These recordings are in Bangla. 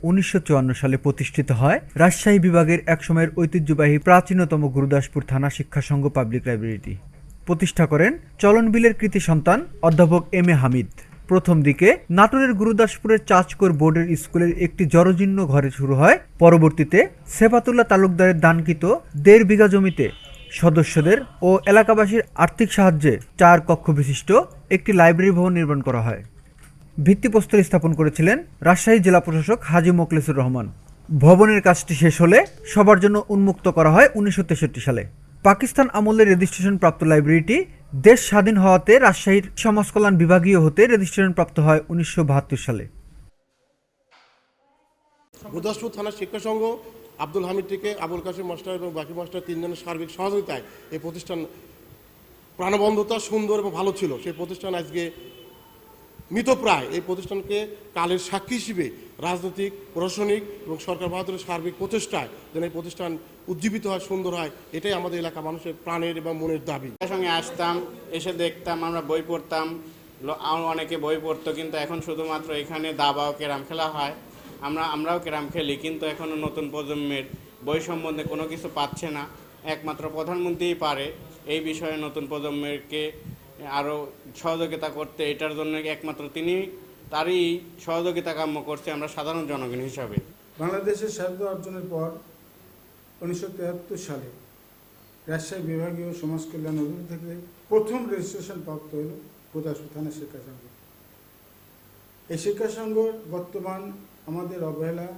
1954 সালে প্রতিষ্ঠিত হয় রাজশাহী বিভাগের একসময়ের ঐতিহ্যবাহী প্রাচীনতম গুরুদাসপুর থানা শিক্ষা সংঘ পাবলিক লাইব্রেরিটি। প্রতিষ্ঠা করেন চলনবিলের কৃতি সন্তান অধ্যাপক এম এ হামিদ। প্রথম দিকে নাটোরের গুরুদাসপুরের চাচকোর বোর্ডের স্কুলের একটি জরাজীর্ণ ঘরে শুরু হয়। পরবর্তীতে সেফাতুল্লাহ তালুকদারের দানকৃত 1.5 বিঘা জমিতে সদস্যদের ও এলাকাবাসীর আর্থিক সাহায্যে 4 কক্ষ বিশিষ্ট একটি লাইব্রেরি ভবন নির্মাণ করা হয়। ভিত্তিপ্রস্তর স্থাপন করেছিলেন রাজশাহী জেলা প্রশাসক হাজী মোখলেসুর রহমান। ভবনের কাজটি শেষ হলে সবার জন্য উন্মুক্ত করা হয় 1963 সালে। পাকিস্তান আমলের রেজিস্ট্রেশন প্রাপ্ত লাইব্রেরিটি দেশ স্বাধীন হওয়াতে রাজশাহীর সমাজকল্যাণ বিভাগীয় হতে রেজিস্ট্রেশন প্রাপ্ত হয় 1972 সালে। গুরুদাসপুর থানার শিক্ষা সংঘ আব্দুল হামিদটিকে আবুল কাসিম মাস্টার এবং বাকি মাস্টার 3 জনের সার্বিক সহযোগিতায় এই প্রতিষ্ঠান প্রাণবন্ধতা সুন্দর এবং ভালো ছিল। সেই প্রতিষ্ঠান আজকে মৃতপ্রায়। এই প্রতিষ্ঠানকে কালের সাক্ষী হিসেবে রাজনৈতিক, প্রশাসনিক এবং সরকার বাহাদুরের সার্বিক প্রচেষ্টায় যেন এই প্রতিষ্ঠান উজ্জীবিত হয়, সুন্দর হয়, এটাই আমাদের এলাকা মানুষের প্রাণের এবং মনের দাবি। সঙ্গে আসতাম, এসে দেখতাম, আমরা বই পড়তাম, অনেকে বই পড়তো, কিন্তু এখন শুধুমাত্র এখানে দাবা ও ক্যারাম খেলা হয়। আমরাও ক্যারাম খেলি, কিন্তু এখনও নতুন প্রজন্মের বই সম্বন্ধে কোনো কিছু পাচ্ছে না। একমাত্র প্রধানমন্ত্রীই পারে এই বিষয়ে নতুন প্রজন্মকে আরও সহযোগিতা করতে। এটার জন্য একমাত্র তারই সহযোগিতা কাম্য করছে আমরা সাধারণ জনগণ হিসাবে। বাংলাদেশের স্বাধীনতা অর্জনের পর 1973 সালে রাজশাহী বিভাগীয় সমাজ কল্যাণ অধিদপ্তর থেকে প্রথম রেজিস্ট্রেশন প্রাপ্ত হল গুরুদাসপুর থানা শিক্ষা সংঘ। এই শিক্ষা সংঘ বর্তমান আমাদের অবহেলা,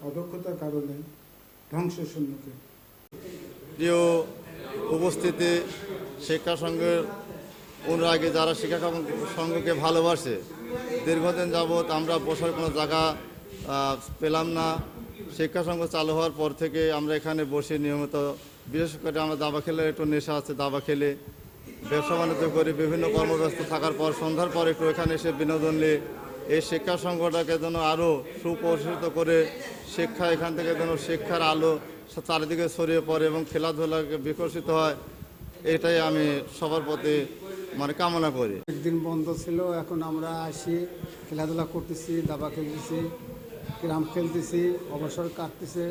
অদক্ষতার কারণে ধ্বংসের সম্মুখীন। প্রিয় উপস্থিতি, শিক্ষা সংঘের অনুরাগী যারা শিক্ষা সংঘকে ভালোবাসে, দীর্ঘদিন যাবৎ আমরা বসার কোনো জায়গা পেলাম না। শিক্ষা সংঘ চালু হওয়ার পর থেকে আমরা এখানে বসে নিয়মিত, বিশেষ করে আমরা দাবা খেলে একটু নেশা আছে, দাবা খেলে ব্যবসা বাণিজ্য করি, বিভিন্ন কর্মব্যস্ত থাকার পর সন্ধ্যার পর একটু এখানে এসে বিনোদন নিয়ে এই শিক্ষা সংঘটাকে যেন আরও সুপ্রতিষ্ঠিত করে শিক্ষা, এখান থেকে যেন শিক্ষার আলো চারিদিকে ছড়িয়ে পড়ে এবং খেলাধুলাকে বিকশিত হয়, এটাই আমি সবার প্রতি কামনা করি। একদিন বন্ধ ছিল, এখন আমরা আসি, খেলাধুলা করতেছি, দাবা খেলতেছি, ক্যারাম খেলতেছি, অবসর কাটতেছে।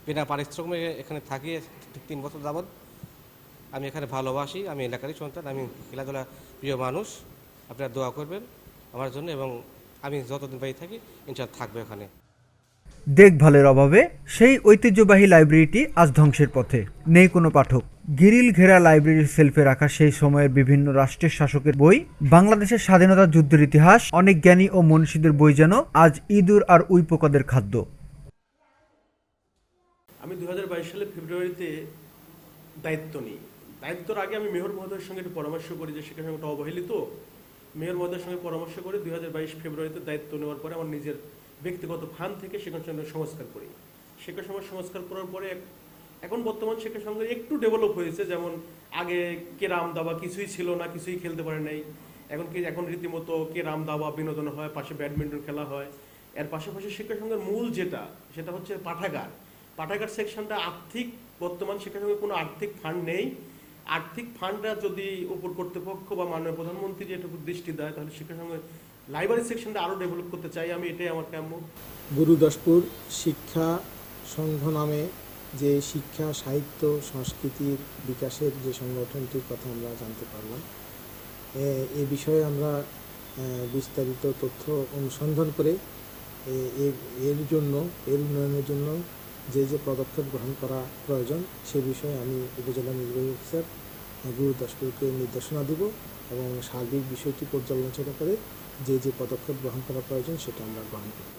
বিনা পারিশ্রমিক এখানে থাকি 3 বছর যাবৎ। আমি এখানে ভালোবাসি, আমি এলাকারই সন্তান, আমি খেলাধুলা প্রিয় মানুষ। আপনারা দোয়া করবেন আমার জন্য, এবং আমি যতদিন বাড়ি থাকি ইনশাআল্লাহ থাকবো এখানে। দেখভালের অভাবে সেই ঐতিহ্যবাহী লাইব্রেরিটি আজ ধ্বংসের পথে। নেই কোনো পাঠক। গিরিল ঘেরা লাইব্রেরির সেলফে রাখা সেই সময়ের বিভিন্ন রাষ্ট্রের শাসকের বই, বাংলাদেশের স্বাধীনতা যুদ্ধের ইতিহাস, অনেক জ্ঞানী ও মনীষীদের বই যেন আজ ইঁদুর আর উইপোকাদের খাদ্য। আমি 2022 সালের ফেব্রুয়ারিতে দায়িত্ব নিই। দায়িত্বর আগে আমি মেয়র মহোদয়ের সঙ্গে একটু পরামর্শ করি যে শিক্ষা সংঘটা অবহেলিত। মেয়র মহোদয়ের সঙ্গে পরামর্শ করে 2022 ফেব্রুয়ারিতে দায়িত্ব নেওয়ার পরে আমার নিজের ব্যক্তিগত ফান্ড থেকে শিক্ষা সংঘের সংস্কার করি। শিক্ষা সংঘ সংস্কার করার পরে এখন বর্তমান শিক্ষা সংঘ একটু ডেভেলপ হয়েছে। যেমন আগে কেরাম দাবা কিছুই ছিল না, কিছুই খেলতে পারে নাই। এখন রীতিমতো কেরাম দাবা বিনোদন হয়, পাশে ব্যাডমিন্টন খেলা হয়। এর পাশাপাশি শিক্ষা সংঘের মূল সেটা হচ্ছে পাঠাগার। পাঠাগার সেকশনটা বর্তমান শিক্ষা সংঘের কোনো আর্থিক ফান্ড নেই। আর্থিক ফান্ডটা যদি উপর কর্তৃপক্ষ বা মাননীয় প্রধানমন্ত্রী এটুকু দৃষ্টি দেয়, তাহলে শিক্ষা সংঘের লাইব্রেরি সেকশনটা আরও ডেভেলপ করতে চাই আমি, এটাই আমার কাম্য। গুরুদাসপুর শিক্ষা সংঘ নামে যে শিক্ষা, সাহিত্য, সংস্কৃতির বিকাশের যে সংগঠনটির কথা আমরা জানতে পারলাম, এ বিষয়ে আমরা বিস্তারিত তথ্য অনুসন্ধান করে এর উন্নয়নের জন্য যে পদক্ষেপ গ্রহণ করা প্রয়োজন সে বিষয়ে আমি উপজেলা নির্বাহী অফিসার গুরুদাসপুরকে নির্দেশনা দেব এবং সার্বিক বিষয়টি পর্যালোচনা করে যে পদক্ষেপ গ্রহণ করা প্রয়োজন সেটা আমরা গ্রহণ করব।